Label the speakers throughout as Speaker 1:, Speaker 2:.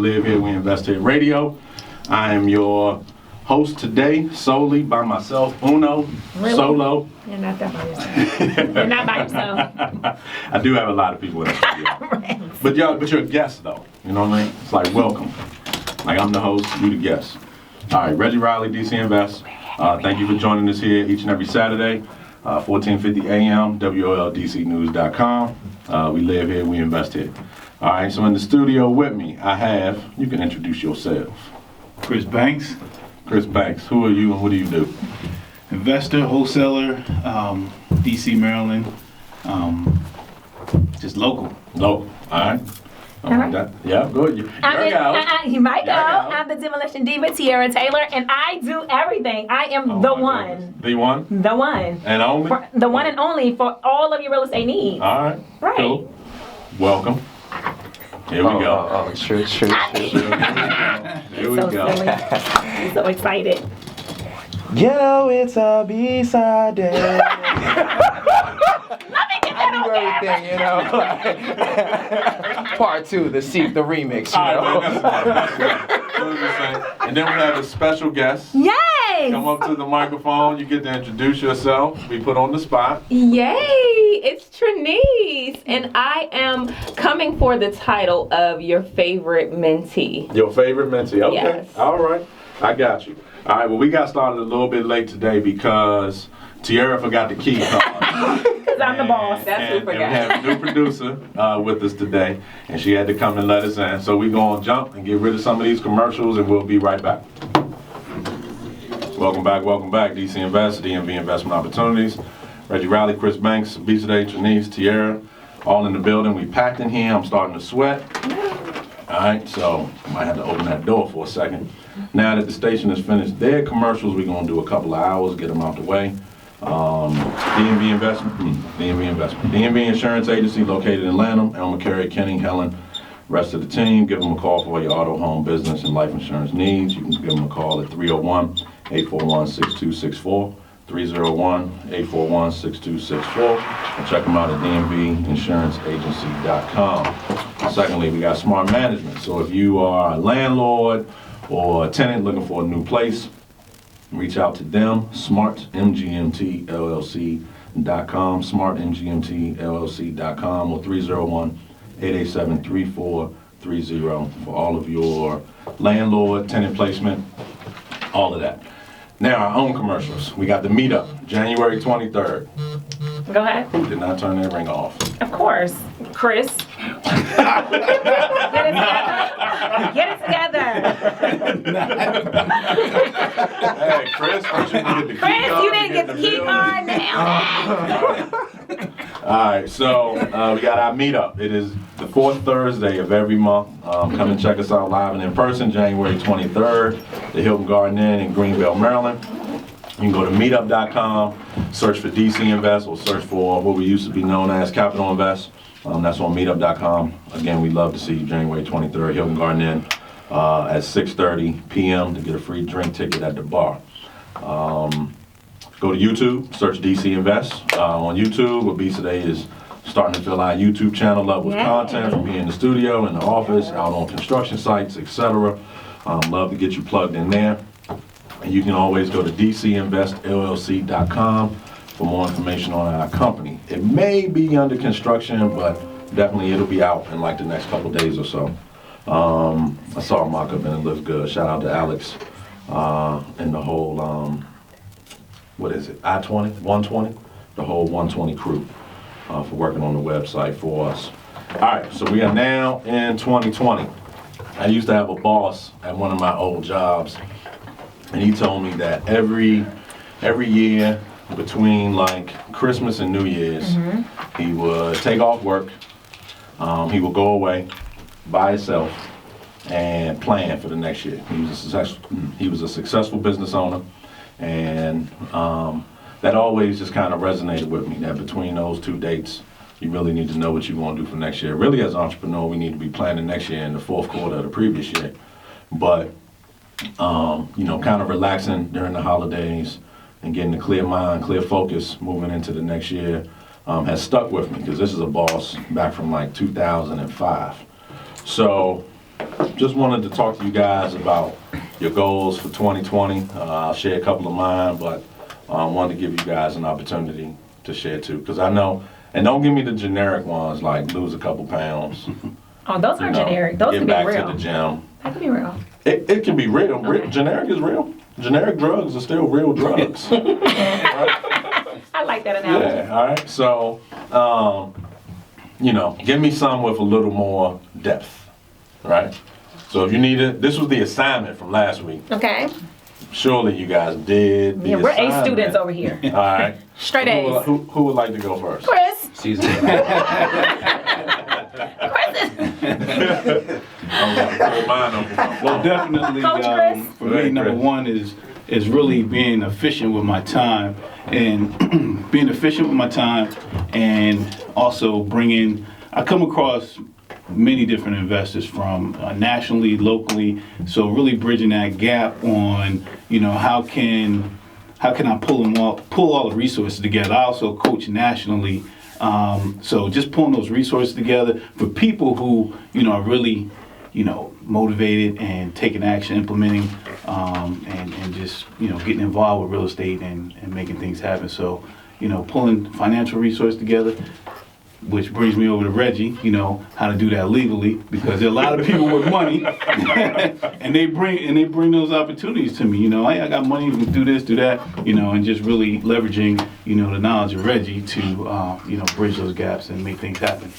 Speaker 1: Live Here, We Invest Here Radio. I am your host today, solely by myself, Uno,
Speaker 2: really?
Speaker 1: Solo.
Speaker 2: You're not that by yourself. You're not by yourself.
Speaker 1: I do have a lot of people in the studio.
Speaker 2: Right.
Speaker 1: But you're a guest though, you know what I mean? It's like, welcome. Like, I'm the host, you the guest. All right, Reggie Riley, DC Invest. Thank you for joining us here each and every Saturday, 1450 AM, WOLDCnews.com. We live here, we invest here. All right, so in the studio with me, I have, you can introduce yourself.
Speaker 3: Chris Banks.
Speaker 1: Chris Banks, who are you and what do you do?
Speaker 3: Investor, wholesaler, DC, Maryland, just local.
Speaker 1: Local, all right. Yeah, good.
Speaker 2: He might go. I'm the demolition diva, Tiara Taylor, and I do everything. I am the one.
Speaker 1: Goodness. The one?
Speaker 2: The one.
Speaker 1: And only?
Speaker 2: The one and only for all of your real estate needs.
Speaker 1: All right.
Speaker 2: Right.
Speaker 1: Cool. Welcome. Here we go.
Speaker 4: True.
Speaker 1: Here we
Speaker 2: So
Speaker 1: go.
Speaker 2: silly. I'm so excited.
Speaker 4: It's a B-side day.
Speaker 2: Let me get
Speaker 4: I
Speaker 2: that
Speaker 4: do
Speaker 2: on
Speaker 4: everything, Part 2, the remix,
Speaker 1: All right, that's enough. And then we have a special guest.
Speaker 2: Yes!
Speaker 1: Come up to the microphone. You get to introduce yourself. Be put on the spot.
Speaker 5: Yay! It's Trinice, and I am coming for the title of your favorite mentee.
Speaker 1: Your favorite mentee. Okay.
Speaker 5: Yes.
Speaker 1: All right. I got you. All right. Well, we got started a little bit late today because Tiara forgot the key card.
Speaker 2: Because I'm the boss.
Speaker 5: That's who
Speaker 1: And we
Speaker 5: forgot.
Speaker 1: have a new producer with us today, and she had to come and let us in. So we're going to jump and get rid of some of these commercials, and we'll be right back. Welcome back, DC Invest, DMV Investment Opportunities. Reggie Riley, Chris Banks, B today, Trinice, Tiara, all in the building. We packed in here. I'm starting to sweat. All right, so I might have to open that door for a second. Now that the station has finished their commercials, we're going to do a couple of hours, get them out the way. DMV Insurance Agency located in Lanham, Elma, Carey, Kenning, Helen, rest of the team. Give them a call for your auto, home, business, and life insurance needs. You can give them a call at 301-841-6264, 301-841-6264, and check them out at dmvinsuranceagency.com. Secondly, we got smart management. So if you are a landlord or a tenant looking for a new place, reach out to them, smartmgmtllc.com, smartmgmtllc.com, or 301-887-3430 for all of your landlord, tenant placement, all of that. Now, our own commercials. We got the meetup, January 23rd.
Speaker 2: Go ahead.
Speaker 1: Who did not turn their ring off?
Speaker 2: Of course. Chris. Get it together.
Speaker 1: Hey, Chris, first you get the key
Speaker 2: Chris,
Speaker 1: card.
Speaker 2: you didn't get the key card now.
Speaker 1: All right, so we got our meetup. It is the fourth Thursday of every month. Come and check us out live and in person, January 23rd, the Hilton Garden Inn in Greenbelt, Maryland. You can go to meetup.com, search for DC Invest, or search for what we used to be known as Capital Invest. That's on meetup.com. Again, we'd love to see you January 23rd, Hilton Garden Inn at 6:30 p.m. to get a free drink ticket at the bar. Go to YouTube, search DC Invest. On YouTube, what Beats Today is starting to fill our YouTube channel up with content from here in the studio, in the office, out on construction sites, etc. Love to get you plugged in there. And you can always go to dcinvestllc.com for more information on our company. It may be under construction, but definitely it'll be out in like the next couple days or so. I saw a mock-up and it looks good. Shout out to Alex and the whole, what is it, I-20, 120? The whole 120 crew for working on the website for us. All right, so we are now in 2020. I used to have a boss at one of my old jobs, and he told me that every year between like Christmas and New Year's, he would take off work, he would go away by himself and plan for the next year. He was a successful business owner, and that always just kind of resonated with me, that between those two dates, you really need to know what you want to do for next year. Really, as an entrepreneur, we need to be planning next year in the fourth quarter of the previous year. But, kind of relaxing during the holidays and getting a clear mind, clear focus moving into the next year has stuck with me, because this is a boss back from like 2005. So just wanted to talk to you guys about your goals for 2020. I'll share a couple of mine, but wanted to give you guys an opportunity to share too, because I know, and don't give me the generic ones like lose a couple pounds.
Speaker 2: Oh, those aren't generic. Those
Speaker 1: get
Speaker 2: can be
Speaker 1: back
Speaker 2: real.
Speaker 1: to the gym.
Speaker 2: That can be real.
Speaker 1: It can be real.
Speaker 2: Okay.
Speaker 1: Generic is real. Generic drugs are still real drugs.
Speaker 2: I like that analogy.
Speaker 1: Yeah, all right. So, give me some with a little more depth, right? So if you need it, this was the assignment from last week.
Speaker 2: Okay.
Speaker 1: Surely you guys did the
Speaker 2: Yeah, we're A
Speaker 1: assignment.
Speaker 2: students over here.
Speaker 1: All right.
Speaker 2: Straight
Speaker 1: Who,
Speaker 2: A's.
Speaker 1: who would like to go first?
Speaker 2: Chris.
Speaker 4: Season.
Speaker 2: Chris.
Speaker 1: I'm going to pull mine over my
Speaker 3: Well,
Speaker 1: phone.
Speaker 3: definitely,
Speaker 2: Coach Chris?
Speaker 3: for me, number
Speaker 1: Chris.
Speaker 3: one is really being efficient with my time and being efficient with my time, and also I come across many different investors from nationally, locally, so really bridging that gap on, how can I pull all the resources together. I also coach nationally, so just pulling those resources together for people who, are really, motivated and taking action, implementing, and just, getting involved with real estate and making things happen. So, pulling financial resources together, which brings me over to Reggie, how to do that legally, because there are a lot of people with money and they bring those opportunities to me. Hey, I got money, we can do this, do that, and just really leveraging, the knowledge of Reggie to, bridge those gaps and make things happen.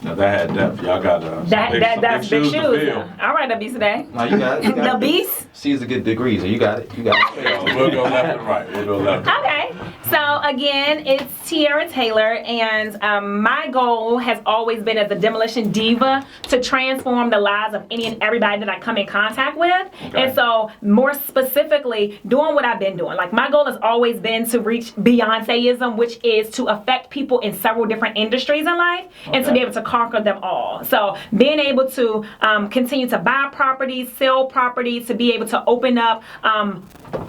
Speaker 1: Now that had depth. Y'all got
Speaker 2: That's big shoes.
Speaker 1: to fill.
Speaker 2: All right, the beast today.
Speaker 4: No, you got it.
Speaker 2: The beast.
Speaker 4: C's a good degree, so you got it.
Speaker 1: We'll go left and right. We'll go left.
Speaker 2: Okay, so again, it's Tiara Taylor, and my goal has always been as a demolition diva to transform the lives of any and everybody that I come in contact with.
Speaker 1: Okay.
Speaker 2: And so, more specifically, doing what I've been doing. Like, my goal has always been to reach Beyonceism, which is to affect people in several different industries in life, and to be able to conquer them all. So, being able to continue to buy properties, sell properties, to be able to open up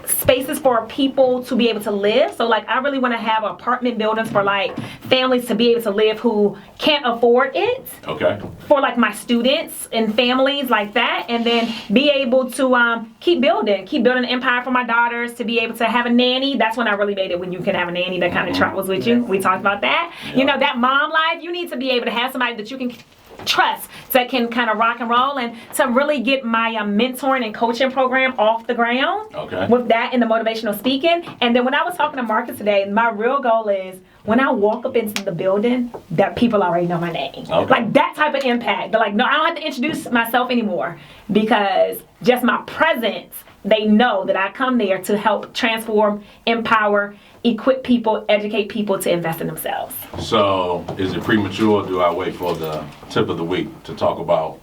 Speaker 2: spaces for people to be able to live. So like, I really want to have apartment buildings for like families to be able to live who can't afford it.
Speaker 1: Okay.
Speaker 2: For like my students and families like that, and then be able to keep building an empire for my daughters, to be able to have a nanny. That's when I really made it, when you can have a nanny that kind of travels with you. We talked about that.
Speaker 1: Yeah.
Speaker 2: That mom life, you need to be able to have somebody that you can trust, that can kind of rock and roll, and to really get my mentoring and coaching program off the ground.
Speaker 1: Okay.
Speaker 2: With that and the motivational speaking. And then when I was talking to Marcus today, my real goal is when I walk up into the building, that people already know my name.
Speaker 1: Okay.
Speaker 2: Like that type of impact. They're like, no, I don't have to introduce myself anymore, because just my presence, they know that I come there to help transform, empower, equip people, educate people to invest in themselves.
Speaker 1: So, is it premature, or do I wait for the tip of the week to talk about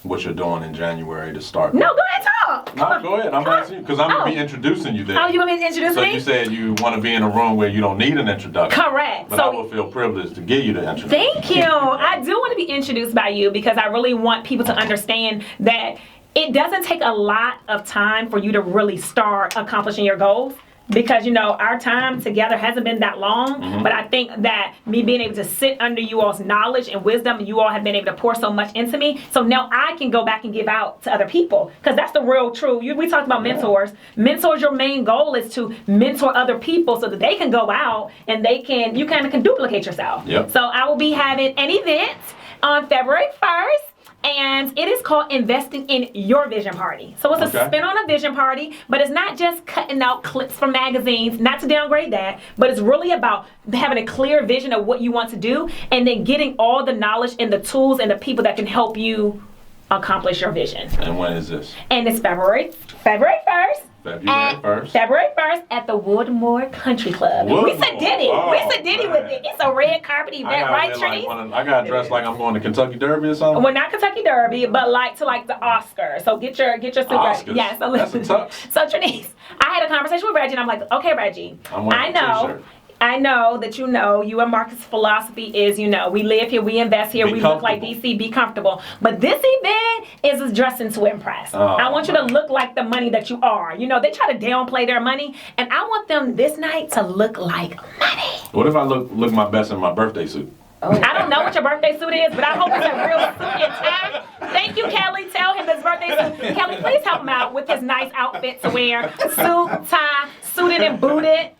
Speaker 1: what you're doing in January to start?
Speaker 2: No, go ahead and talk.
Speaker 1: No, go ahead. I'm asking you, because I'm going to be introducing you there.
Speaker 2: Oh, you want me to introduce
Speaker 1: So
Speaker 2: me?
Speaker 1: you said you want to be in a room where you don't need an introduction.
Speaker 2: Correct.
Speaker 1: But I will feel privileged to give you the introduction.
Speaker 2: Thank you. I do want to be introduced by you, because I really want people to understand that it doesn't take a lot of time for you to really start accomplishing your goals. Because, our time together hasn't been that long, but I think that me being able to sit under you all's knowledge and wisdom, you all have been able to pour so much into me. So now I can go back and give out to other people, because that's the real true. We talked about mentors. Mentors, your main goal is to mentor other people so that they can go out and you kind of can duplicate yourself.
Speaker 1: Yep.
Speaker 2: So I will be having an event on February 1st. And it is called Investing in Your Vision Party. So it's a spin on a vision party, but it's not just cutting out clips from magazines, not to downgrade that, but it's really about having a clear vision of what you want to do, and then getting all the knowledge and the tools and the people that can help you accomplish your vision.
Speaker 1: And when is this?
Speaker 2: And it's February 1st.
Speaker 1: February 1st.
Speaker 2: February 1st at the Woodmore Country Club. We
Speaker 1: Woodmore.
Speaker 2: said Diddy.
Speaker 1: Oh,
Speaker 2: we said Diddy with it. It's a red carpet event, right, Trini?
Speaker 1: I got dressed like I'm going to Kentucky Derby or something.
Speaker 2: Well, not Kentucky Derby, but like the Oscars. So get your suit ready.
Speaker 1: Oscars?
Speaker 2: Yes. So
Speaker 1: That's a tux.
Speaker 2: So Trinice, I had a conversation with Reggie, and I'm like, okay, Reggie,
Speaker 1: I'm wearing a t-shirt.
Speaker 2: I know that you and Marcus' philosophy is, we live here, we invest here,
Speaker 1: Be
Speaker 2: we look like
Speaker 1: comfortable.
Speaker 2: DC, be comfortable. But this event is dressing to impress.
Speaker 1: Oh,
Speaker 2: I want you to look like the money that you are. They try to downplay their money, and I want them this night to look like money.
Speaker 1: What if I look my best in my birthday suit?
Speaker 2: I don't know what your birthday suit is, but I hope it's a real suit and tie. Thank you, Kelly. Tell him his birthday suit. Kelly, please help him out with his nice outfit to wear. Suit, tie, suited and booted.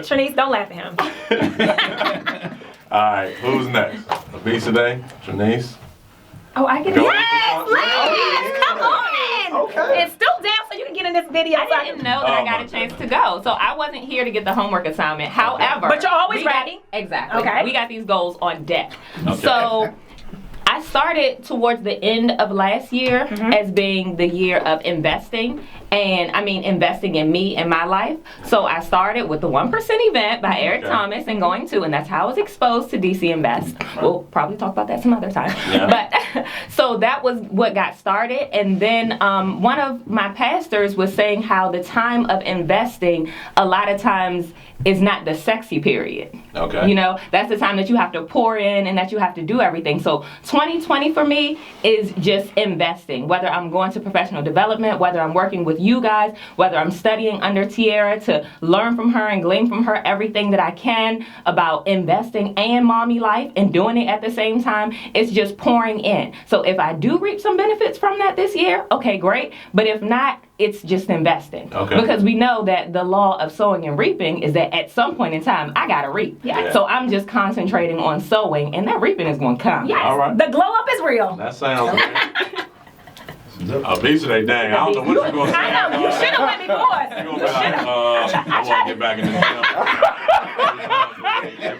Speaker 2: Trinice, don't laugh at him.
Speaker 1: All right, who's next? Obesity, Trinice.
Speaker 2: Oh, I get it.
Speaker 1: Go.
Speaker 2: Yes, ladies, come on.
Speaker 1: Okay.
Speaker 2: It's still down so you can get in this video.
Speaker 5: I didn't know that I got a chance to go, so I wasn't here to get the homework assignment. However,
Speaker 2: But you're always
Speaker 5: we got-
Speaker 2: ready.
Speaker 5: Exactly.
Speaker 2: Okay.
Speaker 5: We got these goals on deck.
Speaker 1: Okay.
Speaker 5: So I started towards the end of last year as being the year of investing. And I mean, investing in me and my life. So I started with the 1% event by Eric Thomas and going to, and that's how I was exposed to DC Invest. We'll probably talk about that some other time.
Speaker 1: Yeah.
Speaker 5: But so that was what got started. And then one of my pastors was saying how the time of investing a lot of times is not the sexy period.
Speaker 1: Okay.
Speaker 5: You know, that's the time that you have to pour in and that you have to do everything. So 2020 for me is just investing, whether I'm going to professional development, whether I'm working with you guys, whether I'm studying under Tiara to learn from her and glean from her everything that I can about investing and mommy life and doing it at the same time. It's just pouring in. So if I do reap some benefits from that this year, okay, great. But if not, it's just investing.
Speaker 1: Okay.
Speaker 5: Because we know that the law of sowing and reaping is that at some point in time, I gotta reap.
Speaker 2: Yeah.
Speaker 5: So I'm just concentrating on sowing, and that reaping is gonna come.
Speaker 2: Yes,
Speaker 1: All right.
Speaker 2: the glow up is real.
Speaker 1: That sounds good. Obesity, dang, I don't know what you're going to say.
Speaker 2: I know, you should have went before us.
Speaker 1: You're going to be like, I want to get back in the gym.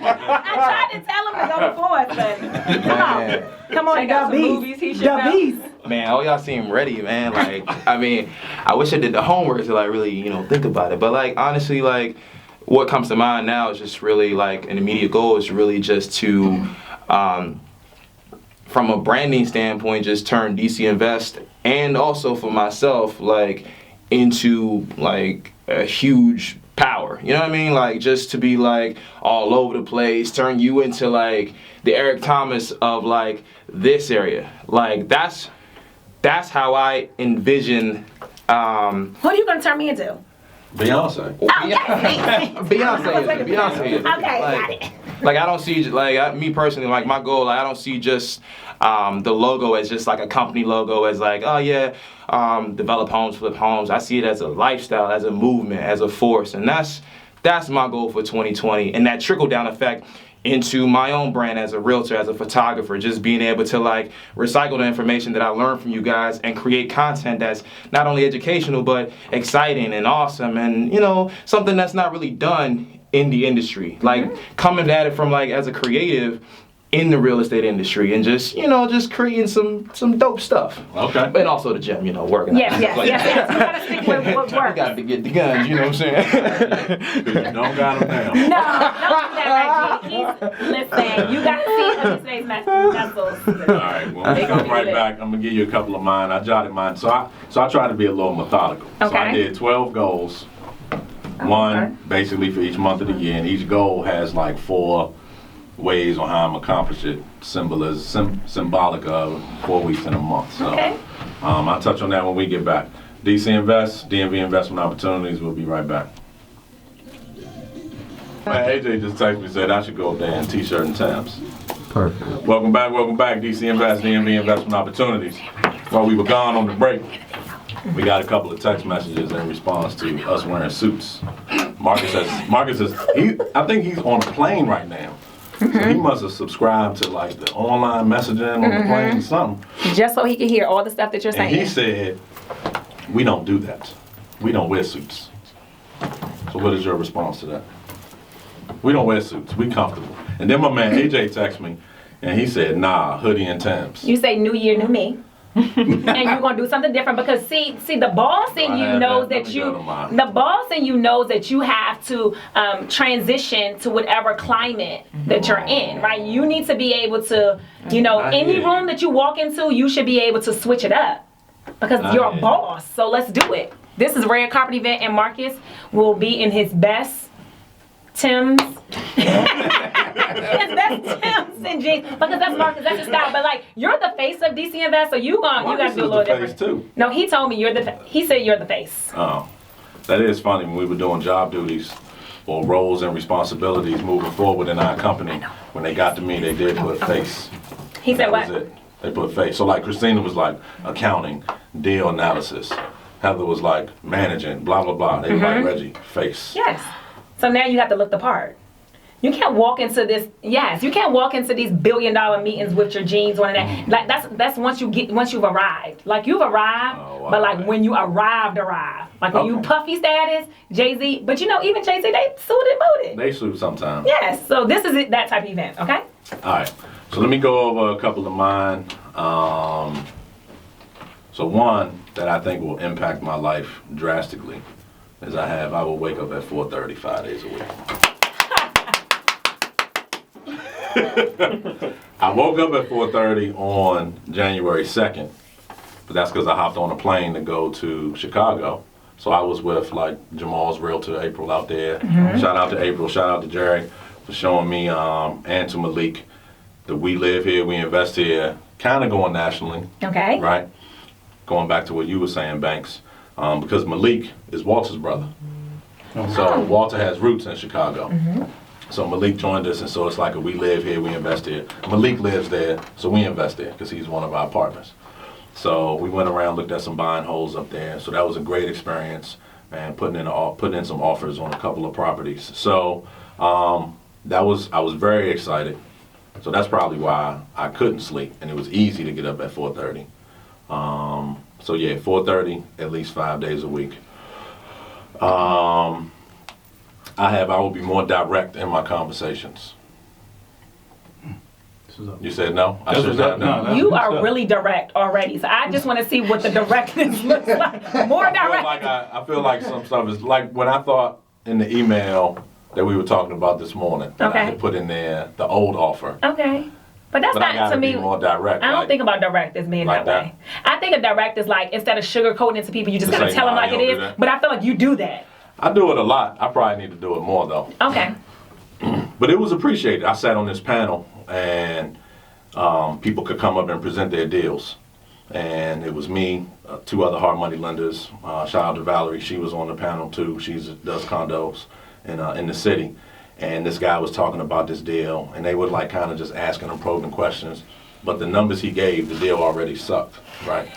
Speaker 2: I tried to tell him to go before us, but come on. Come on,
Speaker 5: Check out some movies he should know.
Speaker 4: Man, all y'all seem ready, man. Like, I mean, I wish I did the homework to like really, think about it. But like, honestly, like, what comes to mind now is just really like an immediate goal is really just to, from a branding standpoint, just turn DC Invest and also for myself, like, into like a huge power. You know what I mean? Like, just to be like all over the place, turn you into like the Eric Thomas of like this area. Like, that's how I envision.
Speaker 2: Who are you going to turn me into?
Speaker 1: Beyonce.
Speaker 2: Oh, yes.
Speaker 4: Beyonce is.
Speaker 2: Okay, got it.
Speaker 4: Like, I don't see, like, me personally, like, my goal, like, I don't see just the logo as just like a company logo, as like, oh yeah, develop homes, flip homes. I see it as a lifestyle, as a movement, as a force, and that's my goal for 2020. And that trickle down effect into my own brand as a realtor, as a photographer, just being able to like recycle the information that I learned from you guys and create content that's not only educational but exciting and awesome, and something that's not really done in the industry. Like, coming at it from like as a creative in the real estate industry, and just just creating some dope stuff.
Speaker 1: Okay.
Speaker 4: And also the gym, working.
Speaker 2: Yes. You got to stick with what
Speaker 4: You
Speaker 2: works.
Speaker 4: got to get the guns, you know what I'm saying?
Speaker 1: You don't got them now.
Speaker 2: No, don't do that, Reggie. Listen, you got to see today's muscles.
Speaker 1: All right, well, we come right back. I'm gonna give you a couple of mine. I jotted mine, so I try to be a little methodical. So I
Speaker 2: Okay.
Speaker 1: did 12 goals, one basically for each month of the year, and each goal has like 4 ways on how I'm accomplish it. Symbolic of 4 weeks in a month. So
Speaker 2: Okay.
Speaker 1: I'll touch on that when we get back. DC Invest, DMV Investment Opportunities. We'll be right back. Man, AJ just texted me and said I should go up there in t-shirt and Timbs.
Speaker 6: Perfect.
Speaker 1: Welcome back, DC Invest, DMV Investment Opportunities. While we were gone on the break, we got a couple of text messages in response to us wearing suits. Marcus says, I think he's on a plane right now. So he must have subscribed to like the online messaging on the plane or something.
Speaker 2: Just so he can hear all the stuff that you're
Speaker 1: And he
Speaker 2: saying.
Speaker 1: said, we don't do that. We don't wear suits. So what is your response to that? We don't wear suits. We comfortable. And then my man AJ texted me and he said, nah, hoodie and Timbs.
Speaker 2: You say new year, new me. And you're gonna do something different because see the boss in you knows that you have to transition to whatever climate that you're in, right? You need to be able to, any room that you walk into, you should be able to switch it up because you're a boss. So let's do it. This is Red Carpet Event, and Marcus will be in his best Timbs. His best Timbs and jeans, because that's Marcus, that's his style. But like, you're the face of DC Invest, so you got to do a little different.
Speaker 1: Too.
Speaker 2: No, he told me he said you're the face.
Speaker 1: Oh, that is funny. When we were doing job duties or roles and responsibilities moving forward in our company. When they got to me, they did put face.
Speaker 2: He said
Speaker 1: That
Speaker 2: what?
Speaker 1: was it. They put face. So like Christina was like accounting, deal analysis. Heather was like managing, blah, blah, blah. They were like Reggie, face.
Speaker 2: Yes. So now you have to look the part. You can't walk into this. Yes, you can't walk into these billion-dollar meetings with your jeans on and that. Like that's once you've arrived. Like you've arrived,
Speaker 1: Oh,
Speaker 2: but like
Speaker 1: wow.
Speaker 2: when you arrived. Like when you
Speaker 1: Okay.
Speaker 2: puffy status, Jay-Z. But you know, even Jay-Z, they suited booted.
Speaker 1: They suit sometimes.
Speaker 2: Yes. So this is it, that type of event. Okay.
Speaker 1: All right. So let me go over a couple of mine. So one that I think will impact my life drastically is I will wake up at 4:30 5 days a week. I woke up at 4:30 on January 2nd, but that's because I hopped on a plane to go to Chicago. So I was with like Jamal's realtor, April, out there. Shout out to April, shout out to Jerry for showing me, and to Malik, that we live here, we invest here, kind of going nationally,
Speaker 2: Okay.
Speaker 1: right? Going back to what you were saying, Banks, because Malik is Walter's brother. So Walter has roots in Chicago. So Malik joined us, and so it's like we live here, we invest here. Malik lives there, so we invest there because he's one of our partners. So we went around, looked at some buying holes up there. So that was a great experience, and putting in some offers on a couple of properties. So I was very excited. So that's probably why I couldn't sleep, and it was easy to get up at 4:30. So yeah, 4:30 at least 5 days a week. I will be more direct in my conversations. You said no? I should have no.
Speaker 2: You are really direct already. So I just want to see what the directness looks like. More direct.
Speaker 1: I feel like some stuff is like when I thought in the email that we were talking about this morning, that I
Speaker 2: Okay.
Speaker 1: had put in there the old offer.
Speaker 2: Okay. But that's
Speaker 1: But I
Speaker 2: not
Speaker 1: gotta
Speaker 2: to me.
Speaker 1: be more direct.
Speaker 2: I don't
Speaker 1: like,
Speaker 2: think about direct as being
Speaker 1: like
Speaker 2: that way. I think of direct as like instead of sugarcoating it to people, you just
Speaker 1: Just
Speaker 2: gotta
Speaker 1: say,
Speaker 2: tell them
Speaker 1: nah,
Speaker 2: like
Speaker 1: you
Speaker 2: it
Speaker 1: don't
Speaker 2: is.
Speaker 1: do that.
Speaker 2: But I feel like you do that.
Speaker 1: I do it a lot. I probably need to do it more though.
Speaker 2: Okay.
Speaker 1: But it was appreciated. I sat on this panel and people could come up and present their deals. And it was me, two other hard money lenders. Shout out to Valerie. She was on the panel too. She does condos in the city. And this guy was talking about this deal, and they were like kind of just asking him probing questions. But the numbers he gave, the deal already sucked, right?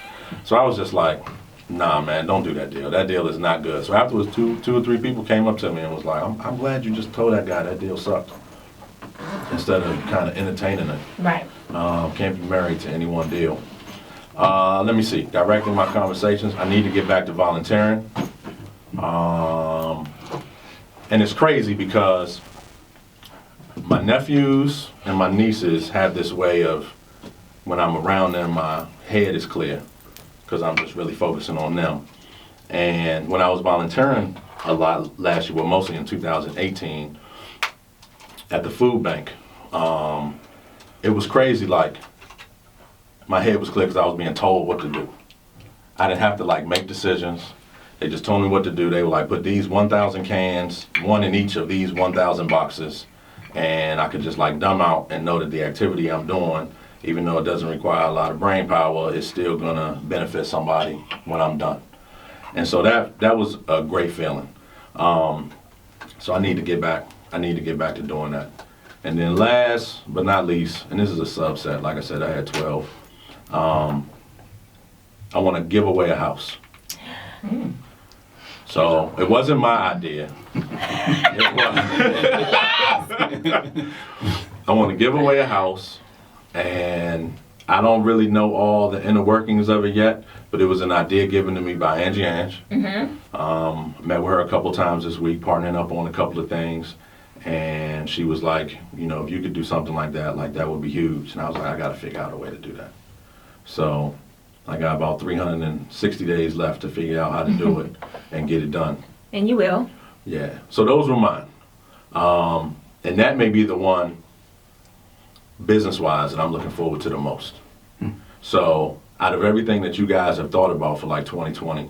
Speaker 1: So I was just like, nah, man, don't do that deal. That deal is not good. So afterwards, two or three people came up to me and was like, I'm glad you just told that guy that deal sucked. Instead of kind of entertaining it.
Speaker 2: Right.
Speaker 1: Can't be married to any one deal. Let me see. Directing my conversations. I need to get back to volunteering. And it's crazy because my nephews and my nieces have this way of, when I'm around them, my head is clear because I'm just really focusing on them. And when I was volunteering a lot last year, well, mostly in 2018, at the food bank, it was crazy. Like, my head was clear because I was being told what to do. I didn't have to like make decisions. They just told me what to do. They were like, put these 1,000 cans, one in each of these 1,000 boxes, and I could just like dumb out and know that the activity I'm doing, even though it doesn't require a lot of brain power, is still gonna benefit somebody when I'm done. And so that was a great feeling. So I need to get back. I need to get back to doing that. And then last but not least, and this is a subset, like I said, I had 12. I want to give away a house. So it wasn't my idea. It was. I want to give away a house, and I don't really know all the inner workings of it yet, but it was an idea given to me by Angie Ange. Met with her a couple times this week, partnering up on a couple of things, and she was like, you know, if you could do something like that would be huge. And I was like, I got to figure out a way to do that. So I got about 360 days left to figure out how to do it and get it done.
Speaker 2: And you will.
Speaker 1: Yeah. So those were mine. And that may be the one, business-wise, that I'm looking forward to the most. So out of everything that you guys have thought about for like 2020,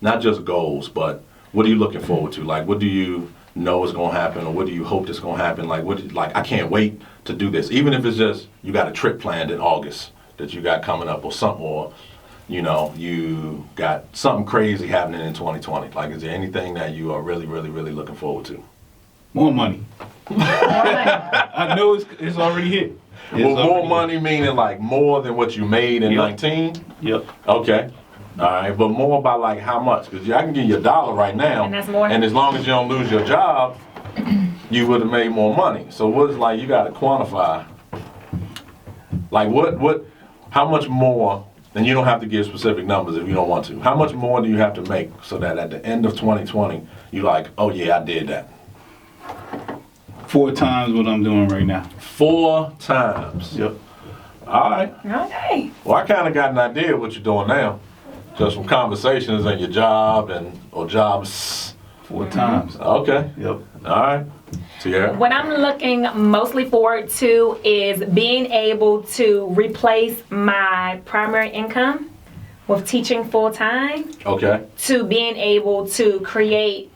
Speaker 1: not just goals, but what are you looking forward to? Like, what do you know is going to happen, or what do you hope is going to happen? Like, I can't wait to do this. Even if it's just you got a trip planned in August that you got coming up, or something, or you know, you got something crazy happening in 2020. Like, is there anything that you are really, really, really looking forward to?
Speaker 3: More money. I know it's already hit. It's
Speaker 1: Well, more
Speaker 3: already
Speaker 1: money meaning like more than what you made in
Speaker 3: Yep.
Speaker 1: 19?
Speaker 3: hit. Yep.
Speaker 1: Okay. All right, but more by like how much? Because I can give you $1 right now.
Speaker 2: And that's more?
Speaker 1: And as long as you don't lose your job, you would have made more money. So what's like, you got to quantify. Like how much more, and you don't have to give specific numbers if you don't want to. How much more do you have to make so that at the end of 2020, you like, oh yeah, I did that.
Speaker 3: 4 times what I'm doing right now.
Speaker 1: 4 times.
Speaker 3: Yep.
Speaker 1: All right.
Speaker 2: Okay.
Speaker 1: Well, I kind of got an idea of what you're doing now. Just from conversations and your job or jobs.
Speaker 3: 4 times.
Speaker 1: Okay.
Speaker 3: Yep.
Speaker 1: All right. Tierra.
Speaker 2: What I'm looking mostly forward to is being able to replace my primary income with teaching full time
Speaker 1: Okay.
Speaker 2: to being able to create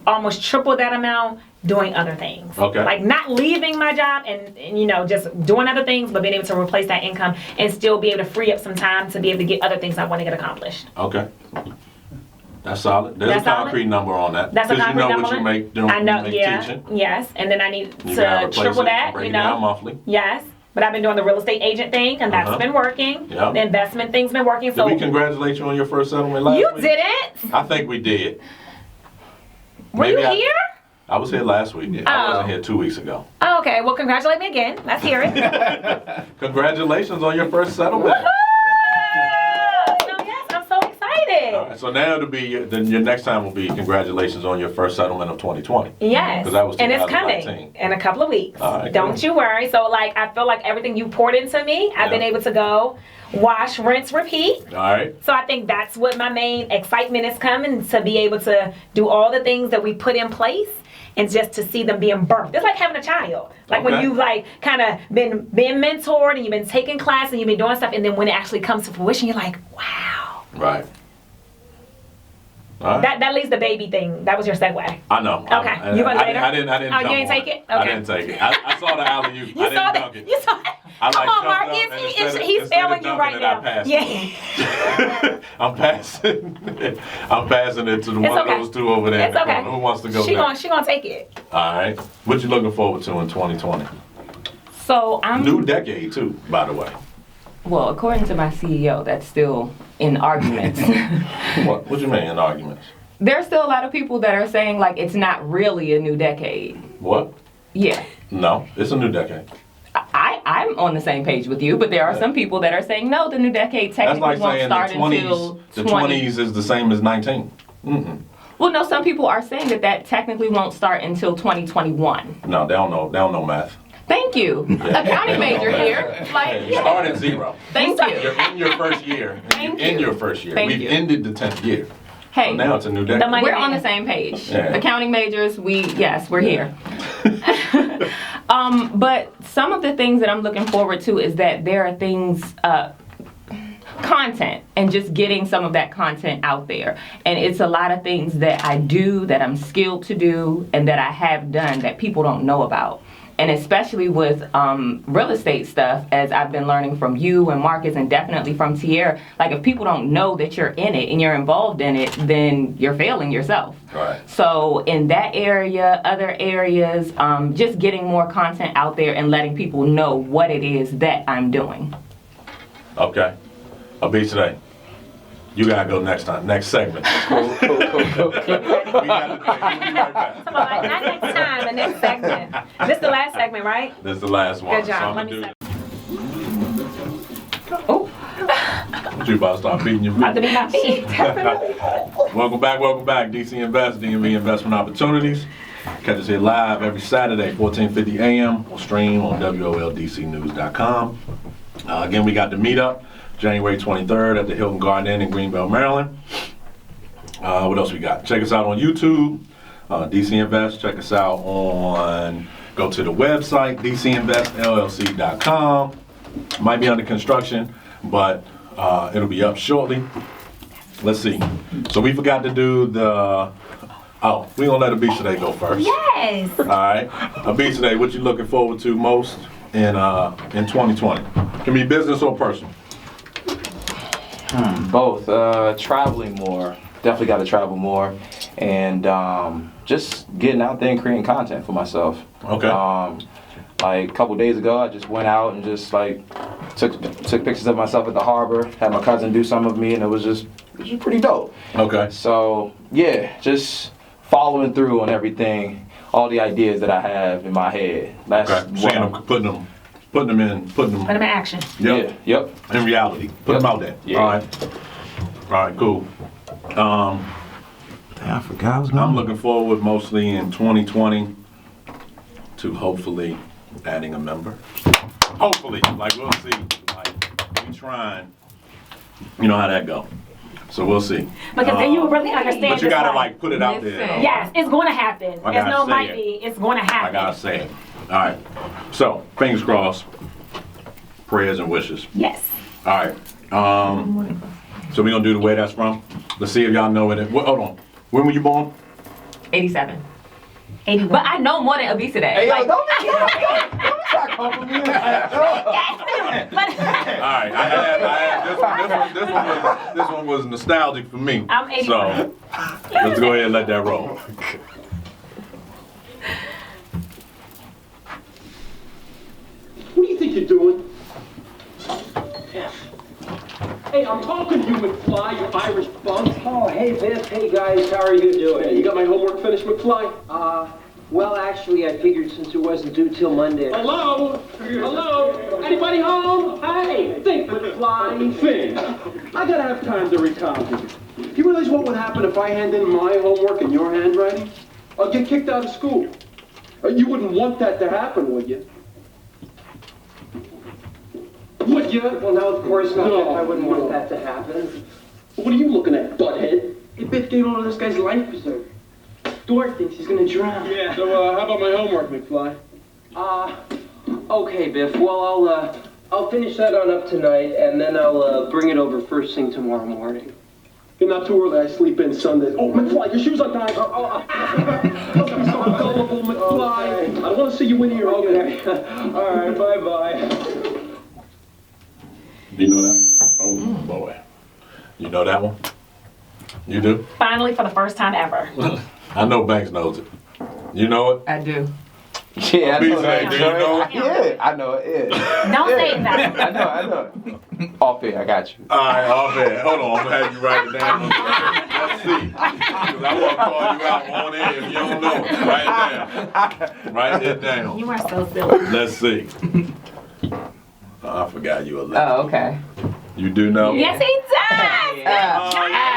Speaker 2: almost triple that amount doing other things.
Speaker 1: Okay.
Speaker 2: Like not leaving my job and you know, just doing other things, but being able to replace that income and still be able to free up some time to be able to get other things I want to get accomplished.
Speaker 1: Okay. That's solid. There's
Speaker 2: That's
Speaker 1: a concrete
Speaker 2: solid?
Speaker 1: number on that.
Speaker 2: That's a
Speaker 1: 'Cause
Speaker 2: concrete
Speaker 1: you know
Speaker 2: number.
Speaker 1: what you make doing
Speaker 2: I know,
Speaker 1: you make
Speaker 2: yeah.
Speaker 1: teaching.
Speaker 2: Yes. And then I need
Speaker 1: You gotta
Speaker 2: to
Speaker 1: replace
Speaker 2: triple
Speaker 1: it,
Speaker 2: that,
Speaker 1: break
Speaker 2: you
Speaker 1: it down
Speaker 2: know.
Speaker 1: monthly.
Speaker 2: Yes. But I've been doing the real estate agent thing and that's
Speaker 1: Uh-huh.
Speaker 2: been working.
Speaker 1: Yep.
Speaker 2: The investment thing's been working.
Speaker 1: Did
Speaker 2: So
Speaker 1: we congratulate you on your first settlement last
Speaker 2: you
Speaker 1: week?
Speaker 2: didn't?
Speaker 1: I think we did.
Speaker 2: Were you
Speaker 1: Maybe
Speaker 2: here?
Speaker 1: I was here last week. I
Speaker 2: Oh.
Speaker 1: wasn't here 2 weeks ago.
Speaker 2: Oh, okay. Well, congratulate me again. Let's hear it.
Speaker 1: Congratulations on your first settlement.
Speaker 2: So yes, I'm so excited.
Speaker 1: All right, so now it'll be, then your next time will be congratulations on your first settlement of 2020.
Speaker 2: Yes,
Speaker 1: 'Cause that was
Speaker 2: and it's
Speaker 1: 2019.
Speaker 2: coming in a couple of weeks.
Speaker 1: All right,
Speaker 2: Don't
Speaker 1: good.
Speaker 2: you worry. So like, I feel like everything you poured into me, I've been
Speaker 1: Yeah.
Speaker 2: able to go wash, rinse, repeat.
Speaker 1: All right.
Speaker 2: So I think that's what my main excitement is coming, to be able to do all the things that we put in place and just to see them being birthed. It's like having a child. Like when
Speaker 1: Okay.
Speaker 2: you've like kind of been mentored and you've been taking class and you've been doing stuff, and then when it actually comes to fruition, you're like, wow.
Speaker 1: Right. All right.
Speaker 2: That leaves the baby thing. That was your segue.
Speaker 1: I know.
Speaker 2: Okay. You went later?
Speaker 1: I didn't
Speaker 2: Oh, you
Speaker 1: jump
Speaker 2: didn't
Speaker 1: on
Speaker 2: take it?
Speaker 1: I
Speaker 2: Okay.
Speaker 1: didn't take it. I saw the alley-oop.
Speaker 2: You
Speaker 1: I
Speaker 2: saw
Speaker 1: didn't
Speaker 2: that?
Speaker 1: dunk it.
Speaker 2: You saw it?
Speaker 1: I,
Speaker 2: Come
Speaker 1: like,
Speaker 2: on,
Speaker 1: jumped up,
Speaker 2: Marcus.
Speaker 1: and instead of-
Speaker 2: He's
Speaker 1: instead of
Speaker 2: failing you
Speaker 1: dunking
Speaker 2: right
Speaker 1: it,
Speaker 2: now.
Speaker 1: I passed
Speaker 2: Yeah.
Speaker 1: it. I'm passing. I'm passing it to the
Speaker 2: It's
Speaker 1: one
Speaker 2: okay.
Speaker 1: of those two over there. in
Speaker 2: It's
Speaker 1: the
Speaker 2: okay.
Speaker 1: corner. Who wants to go
Speaker 2: She
Speaker 1: next?
Speaker 2: gonna take it.
Speaker 1: All right. What you looking forward to in 2020?
Speaker 5: So I'm
Speaker 1: New decade too, by the way.
Speaker 5: well, according to my CEO, that's still in arguments.
Speaker 1: What you mean in arguments?
Speaker 5: There's still a lot of people that are saying like it's not really a new decade.
Speaker 1: What?
Speaker 5: Yeah.
Speaker 1: No, it's a new decade.
Speaker 5: I'm on the same page with you, but there are some people that are saying no, the new decade
Speaker 1: That's
Speaker 5: technically
Speaker 1: like
Speaker 5: won't
Speaker 1: saying
Speaker 5: start
Speaker 1: the
Speaker 5: until
Speaker 1: 20s. The
Speaker 5: 20.
Speaker 1: 20s is the same as 19. Mm-mm.
Speaker 5: Well, no, some people are saying that technically won't start until 2021.
Speaker 1: No, they don't know math.
Speaker 5: Thank you.
Speaker 1: Yeah.
Speaker 5: Accounting major here.
Speaker 1: Hey,
Speaker 5: Like,
Speaker 1: you start at 0.
Speaker 5: thank you.
Speaker 1: You're in your first year.
Speaker 5: Thank
Speaker 1: In
Speaker 5: you.
Speaker 1: your first year.
Speaker 5: Thank
Speaker 1: We've
Speaker 5: you.
Speaker 1: ended the 10th year. So
Speaker 5: Hey,
Speaker 1: now it's a new decade.
Speaker 2: The money-
Speaker 5: we're on the same page.
Speaker 1: Yeah.
Speaker 5: Accounting majors, we're here. But some of the things that I'm looking forward to is that there are things, content, and just getting some of that content out there. And it's a lot of things that I do, that I'm skilled to do, and that I have done that people don't know about. And especially with real estate stuff, as I've been learning from you and Marcus, and definitely from Tierra, like if people don't know that you're in it and you're involved in it, then you're failing yourself.
Speaker 1: Right.
Speaker 5: So in that area, other areas, just getting more content out there and letting people know what it is that I'm doing.
Speaker 1: Okay. I'll be today. You gotta go next time. Next segment.
Speaker 4: Cool.
Speaker 1: We got the thing. We'll be right back.
Speaker 2: Come on, like, not next time, the next segment. This is the last segment, right?
Speaker 1: This is the last one.
Speaker 2: Good job.
Speaker 1: So
Speaker 2: Let me
Speaker 5: Oh,
Speaker 1: you about to start beating your feet.
Speaker 2: About to be my feet.
Speaker 1: Welcome back. DC Invest, DMV Investment Opportunities. Catch us here live every Saturday, 14:50 a.m. We'll stream on WOLDCnews.com. Again, we got the meetup, January 23rd at the Hilton Garden Inn in Greenbelt, Maryland. What else we got? Check us out on YouTube, DC Invest. Check us out go to the website, DCInvestLLC.com. Might be under construction, but it'll be up shortly. Let's see. So we forgot to do we gonna let Abisha today go first.
Speaker 2: Yes.
Speaker 1: All right. Abisha today, what you looking forward to most in 2020? Can be business or personal.
Speaker 4: Both. Traveling more. Definitely got to travel more. and just getting out there and creating content for myself.
Speaker 1: Okay.
Speaker 4: Like a couple days ago, I just went out and just like took pictures of myself at the harbor. Had my cousin do some of me, and it was just pretty dope.
Speaker 1: Okay.
Speaker 4: So yeah, just following through on everything, all the ideas that I have in my head. That's
Speaker 1: Okay.
Speaker 4: what
Speaker 1: Seeing
Speaker 4: I'm-
Speaker 1: them, putting them
Speaker 2: Put them in action.
Speaker 1: Yep.
Speaker 4: Yep.
Speaker 1: In reality. Put
Speaker 4: Yep.
Speaker 1: them out there.
Speaker 4: Yeah.
Speaker 1: All right, cool.
Speaker 4: I forgot I was
Speaker 1: I'm looking forward mostly in 2020 to hopefully adding a member. Hopefully, like we'll see. Like we trying. You know how that go. So we'll see.
Speaker 2: Because then you will really understand.
Speaker 1: But you
Speaker 2: this
Speaker 1: gotta
Speaker 2: life.
Speaker 1: like put it out there. though.
Speaker 2: Yes, it's going to happen.
Speaker 1: I
Speaker 2: There's
Speaker 1: gotta
Speaker 2: no
Speaker 1: say
Speaker 2: might
Speaker 1: it.
Speaker 2: be. It's going to happen.
Speaker 1: I gotta say it. All right. So fingers crossed. Prayers and wishes.
Speaker 2: Yes.
Speaker 1: All right. So we gonna do the way that's from. Let's see if y'all know it. Hold on. When were you born?
Speaker 5: 87.
Speaker 2: 81.
Speaker 5: But I know more than obesity.
Speaker 4: Hey, yo,
Speaker 5: Like,
Speaker 4: don't try complimenting.
Speaker 1: All right, I have this one was nostalgic for me.
Speaker 2: I'm 81.
Speaker 1: So let's go ahead and let that roll.
Speaker 6: What do you think you're doing? Hey, I'm talking to you, McFly, you Irish bum.
Speaker 7: Oh, hey, Biff. Hey, guys. How are you doing?
Speaker 6: Hey, you got my homework finished, McFly?
Speaker 7: Well, actually, I figured since it wasn't due till Monday.
Speaker 6: Hello? Hello? Anybody home? Hey, think, McFly, think. I gotta have time to recount it. You realize what would happen if I hand in my homework in your handwriting? I'll get kicked out of school. You wouldn't want that to happen, would you? Would you?
Speaker 7: Well, no, of course not.
Speaker 6: No,
Speaker 7: Biff. I wouldn't
Speaker 6: no.
Speaker 7: want that to happen.
Speaker 6: What are you looking at, butthead?
Speaker 7: Hey, Biff gave all of this guy's life preserver. Dork thinks he's gonna drown.
Speaker 6: Yeah. So, how about my homework, McFly?
Speaker 7: Okay, Biff. Well, I'll finish that on up tonight, and then I'll bring it over first thing tomorrow morning.
Speaker 6: You're not too early. I sleep in Sundays. Oh, McFly, your shoes are tied. Don't be so gullible, McFly. I don't want to see you in here again.
Speaker 7: Okay. All right. Bye-bye.
Speaker 1: You know that? Oh boy. You know that one? You do?
Speaker 2: Finally, for the first time ever.
Speaker 1: I know Banks knows it. You know it?
Speaker 5: I do.
Speaker 4: Yeah, I know
Speaker 1: B-Say,
Speaker 4: that.
Speaker 1: do you know it?
Speaker 4: Yeah, I know it. Yeah.
Speaker 2: Don't say that.
Speaker 4: I know. Off it, I got you.
Speaker 1: All right, off air. Hold on, I'm gonna have you write it down. Let's see. 'Cause I want to call you out on air if you don't know it. Write it down. Write it down.
Speaker 2: You are so silly.
Speaker 1: Let's see. Oh, I forgot you were left.
Speaker 5: Oh, okay.
Speaker 1: You do know?
Speaker 2: Yes, he does.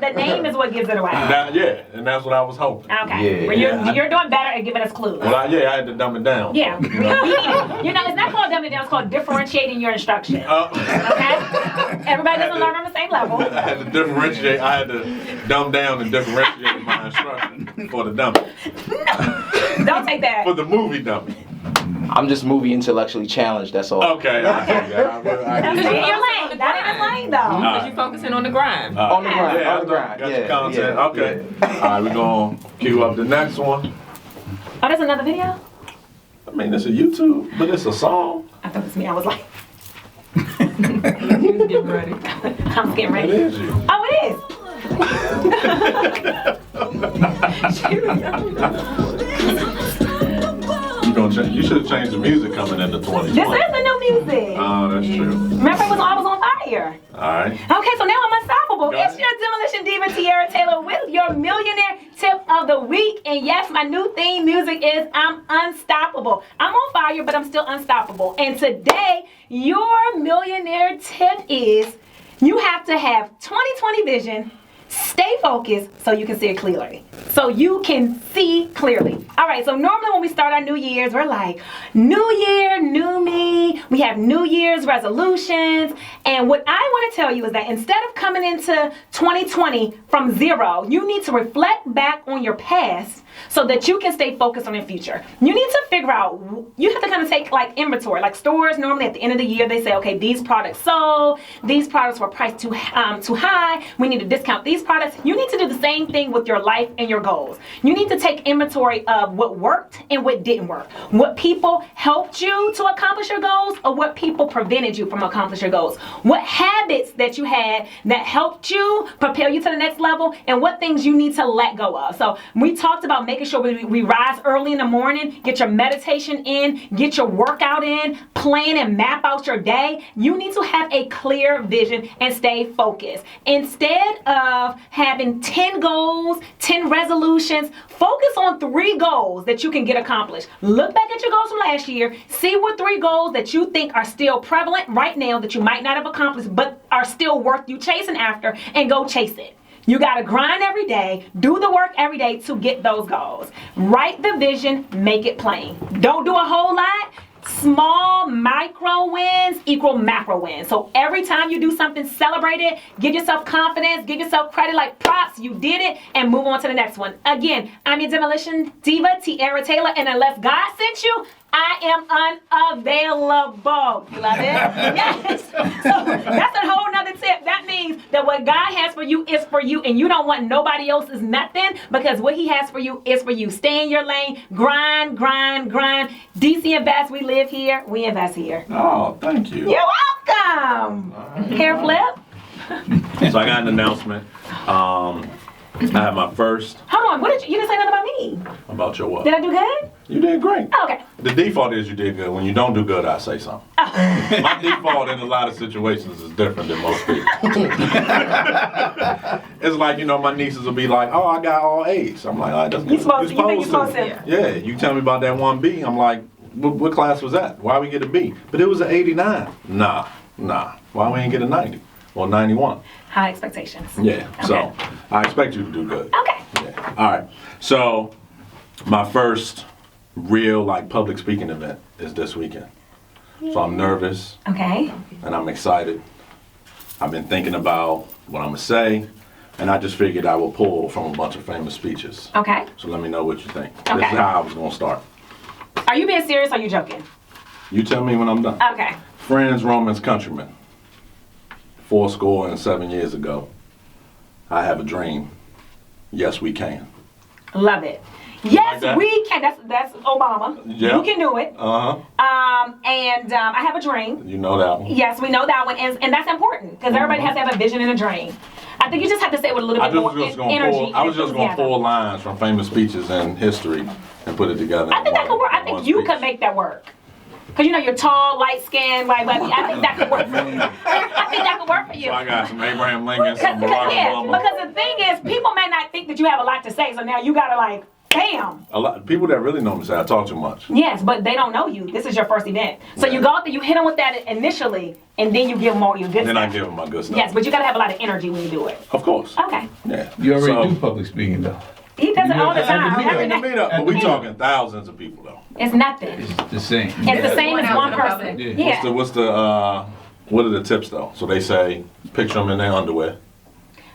Speaker 2: The name is what gives it away.
Speaker 1: Yeah, and that's what I was hoping.
Speaker 2: Okay.
Speaker 4: Yeah.
Speaker 2: Well, you're doing better at giving us clues.
Speaker 1: Well, I had to dumb it down.
Speaker 2: Yeah. We need it. You know, it's not called dumbing down, it's called differentiating your instruction. Okay? Everybody doesn't learn on the same level.
Speaker 1: I had to differentiate. I had to dumb down and differentiate my instruction for the dummy.
Speaker 2: Don't take that.
Speaker 1: For the movie dummy.
Speaker 4: I'm just movie intellectually challenged, that's all.
Speaker 1: Okay. I see that.
Speaker 2: That's in your lane. Not in his lane, though.
Speaker 5: Because you're focusing on the grind.
Speaker 4: On the grind,
Speaker 1: Yeah,
Speaker 4: on the grind.
Speaker 1: got
Speaker 4: yeah,
Speaker 1: your content.
Speaker 4: yeah,
Speaker 1: Okay.
Speaker 4: yeah.
Speaker 1: All right, we're going to cue up the next one.
Speaker 2: Oh, there's another video?
Speaker 1: I mean, it's a YouTube, but it's a song.
Speaker 2: I thought it was me. I was like,
Speaker 5: You was getting ready.
Speaker 2: I was getting
Speaker 1: It
Speaker 2: ready.
Speaker 1: is you.
Speaker 2: Oh, it is.
Speaker 1: You should have changed the music coming into 2020.
Speaker 2: This is the new music.
Speaker 1: Oh, that's true.
Speaker 2: Remember, it was I was on fire.
Speaker 1: All right.
Speaker 2: Okay, so now I'm unstoppable.
Speaker 1: Go
Speaker 2: It's
Speaker 1: ahead.
Speaker 2: your demolition diva Tiara Taylor with your millionaire tip of the week. And yes, my new theme music is I'm unstoppable. I'm on fire, but I'm still unstoppable. And today, your millionaire tip is you have to have 2020 vision. Stay focused so you can see it clearly. So you can see clearly. All right, so normally when we start our New Year's, we're like, New Year, new me. We have New Year's resolutions. And what I want to tell you is that instead of coming into 2020 from zero, you need to reflect back on your past so that you can stay focused on your future. You need to figure out, you have to kind of take like inventory. Like stores, normally at the end of the year, they say, okay, these products sold, these products were priced too high, we need to discount these products. You need to do the same thing with your life and your goals. You need to take inventory of of what worked and what didn't work. What people helped you to accomplish your goals or what people prevented you from accomplishing your goals. What habits that you had that helped you propel you to the next level and what things you need to let go of. So we talked about making sure we rise early in the morning, get your meditation in, get your workout in, plan and map out your day. You need to have a clear vision and stay focused. Instead of having 10 goals, 10 resolutions, focus on 3 goals that you can get accomplished. Look back at your goals from last year, see what 3 goals that you think are still prevalent right now that you might not have accomplished but are still worth you chasing after, and go chase it. You gotta grind every day, do the work every day to get those goals. Write the vision, make it plain. Don't do a whole lot. Small micro wins equal macro wins. So every time you do something, celebrate it, give yourself confidence, give yourself credit like props, you did it, and move on to the next one. Again, I'm your demolition diva, Tiara Taylor, and unless God sent you, I am unavailable. You love it? Yes. So that's a whole nother tip. That means that what God has for you is for you, and you don't want nobody else's nothing, because what he has for you is for you. Stay in your lane, grind, grind, grind. DC Invest, we live here, we invest here.
Speaker 1: Oh, thank you.
Speaker 2: You're welcome. Hair flip.
Speaker 1: So I got an announcement. I have my first.
Speaker 2: Hold on, what did you didn't say nothing about me.
Speaker 1: About your what?
Speaker 2: Did I do good?
Speaker 1: You did great.
Speaker 2: Oh, okay.
Speaker 1: The default is you did good. When you don't do good, I say something. My default in a lot of situations is different than most people. It's like, you know, my nieces will be like, oh, I got all A's. I'm like, oh, that's good.
Speaker 2: You think you're supposed to.
Speaker 1: Yeah, you tell me about that 1B. I'm like, what class was that? Why we get a B? But it was an 89. Nah. Why we ain't get a 90 or 91?
Speaker 2: High expectations.
Speaker 1: Yeah,
Speaker 2: Okay.
Speaker 1: so I expect you to do good.
Speaker 2: Okay.
Speaker 1: Yeah. All right. So my first real public speaking event is this weekend. So I'm nervous
Speaker 2: Okay.
Speaker 1: and I'm excited. I've been thinking about what I'm gonna say, and I just figured I will pull from a bunch of famous speeches.
Speaker 2: Okay.
Speaker 1: So let me know what you think. This
Speaker 2: Okay.
Speaker 1: is how I was gonna start.
Speaker 2: Are you being serious or are you joking?
Speaker 1: You tell me when I'm done.
Speaker 2: Okay.
Speaker 1: Friends, Romans, countrymen. 7 years ago, I have a dream. Yes, we can.
Speaker 2: Love it. Yes,
Speaker 1: that?
Speaker 2: we can. That's Obama.
Speaker 1: Yeah.
Speaker 2: You can do it. And I have a dream.
Speaker 1: You know that one.
Speaker 2: Yes, we know that one, and that's important because everybody has to have a vision and a dream. I think you just have to say it with a little bit more energy.
Speaker 1: I was just gonna pull lines from famous speeches in history and put it together.
Speaker 2: I think that could work. I think you could make that work. Because you know you're tall, light skinned, I think that could work for you. I think that could work for you.
Speaker 1: So I got some Abraham Lincoln, some Barack Obama.
Speaker 2: Because the thing is, people may not think that you have a lot to say, so now you gotta bam.
Speaker 1: A lot people that really know me say I talk too much.
Speaker 2: Yes, but they don't know you. This is your first event. So you go out there, you hit them with that initially, and then you give them all your good
Speaker 1: Then
Speaker 2: stuff.
Speaker 1: I give them my good stuff.
Speaker 2: Yes, but you gotta have a lot of energy when you do it.
Speaker 1: Of course.
Speaker 2: Okay.
Speaker 1: Yeah.
Speaker 8: You already do public speaking though.
Speaker 2: He does it all the time.
Speaker 1: In the meetup, but we talking thousands of people though.
Speaker 2: It's nothing.
Speaker 8: It's the same.
Speaker 2: It's the same as one person.
Speaker 8: Yeah.
Speaker 2: Yeah.
Speaker 1: What are the tips though? So they say picture them in their underwear.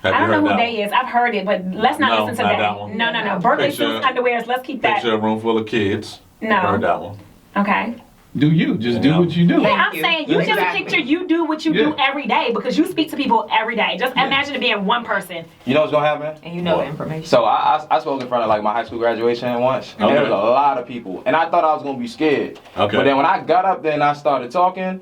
Speaker 1: Have
Speaker 2: I
Speaker 1: you
Speaker 2: don't
Speaker 1: heard
Speaker 2: know who
Speaker 1: that
Speaker 2: they is. I've heard it, but let's not
Speaker 1: No,
Speaker 2: listen to
Speaker 1: not
Speaker 2: that.
Speaker 1: that one.
Speaker 2: No. Birthday
Speaker 1: Picture-
Speaker 2: suits, underwears. Let's keep that.
Speaker 1: Picture a room full of kids.
Speaker 2: No.
Speaker 1: Heard that one.
Speaker 2: Okay.
Speaker 8: Do you just do what you do?
Speaker 2: Yeah, I'm saying you just
Speaker 5: Exactly.
Speaker 2: picture you do what you do
Speaker 8: Yeah.
Speaker 2: every day because you speak to people every day. Just imagine it being one person.
Speaker 4: You know what's gonna happen?
Speaker 5: And you know
Speaker 1: What?
Speaker 5: the information.
Speaker 4: So I spoke in front of my high school graduation once, and there was a lot of people, and I thought I was gonna be scared.
Speaker 1: Okay.
Speaker 4: But then when I got up there and I started talking,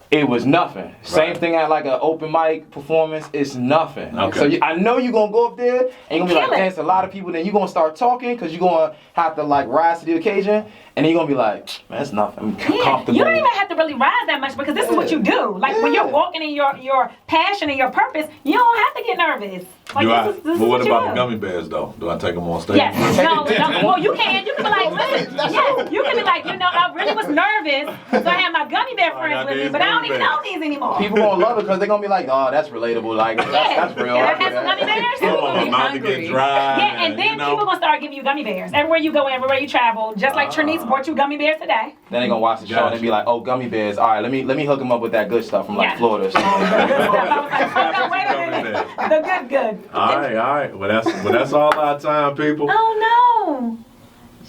Speaker 4: it was nothing. Same
Speaker 1: Right.
Speaker 4: thing at an open mic performance, it's nothing.
Speaker 1: Okay.
Speaker 4: So I know you're gonna go up there and you're gonna be
Speaker 2: Kill
Speaker 4: like,
Speaker 2: it.
Speaker 4: dance a lot of people, then you're gonna start talking because you're gonna have to rise to the occasion, and then you're gonna be like, man, it's nothing. I'm
Speaker 2: Yeah.
Speaker 4: comfortable.
Speaker 2: You don't even have to really rise that much because this is what you do. When you're walking in your passion and your purpose, you don't have to get nervous. This is
Speaker 1: But what
Speaker 2: what you
Speaker 1: about
Speaker 2: do.
Speaker 1: the gummy bears though? Do I take them on stage?
Speaker 2: Yes. No. Well, you can. You can be like, listen. Yes. You can be like, I really was nervous, so I had my gummy bear friends with me, but I don't even know these anymore.
Speaker 4: People gonna love it because they're gonna be like, oh, that's relatable. That's real.
Speaker 2: Can I
Speaker 4: I
Speaker 2: have
Speaker 4: get
Speaker 2: some
Speaker 4: that.
Speaker 2: gummy bears?
Speaker 1: I don't want my
Speaker 5: be
Speaker 1: mouth to get
Speaker 5: hungry.
Speaker 1: dry.
Speaker 2: Yeah, and then people gonna start giving you gummy bears. Everywhere you go, everywhere you travel. Just like Trinice brought you gummy bears today.
Speaker 4: Then they gonna watch the show and they be like, oh, gummy bears. All right, let me hook them up with that good stuff from
Speaker 2: Yeah.
Speaker 4: Florida.
Speaker 2: Good stuff. I was like, hold on, wait a minute. The good.
Speaker 1: All right. Well, that's all our time, people.
Speaker 2: Oh no.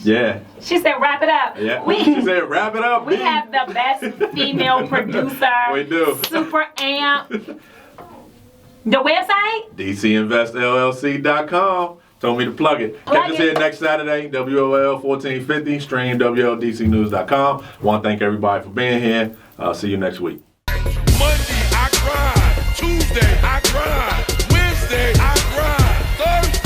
Speaker 1: Yeah.
Speaker 2: She said, wrap it up.
Speaker 1: Yeah.
Speaker 2: We
Speaker 1: She said, wrap it up.
Speaker 2: we
Speaker 1: B."
Speaker 2: have the best female producer.
Speaker 1: We do.
Speaker 2: Super amp. The website?
Speaker 1: DCInvestLLC.com. Told me to plug it.
Speaker 2: Plug
Speaker 1: Catch us
Speaker 2: it.
Speaker 1: here next Saturday, WOL 1450, stream WLDCnews.com. Want to thank everybody for being here. See you next week.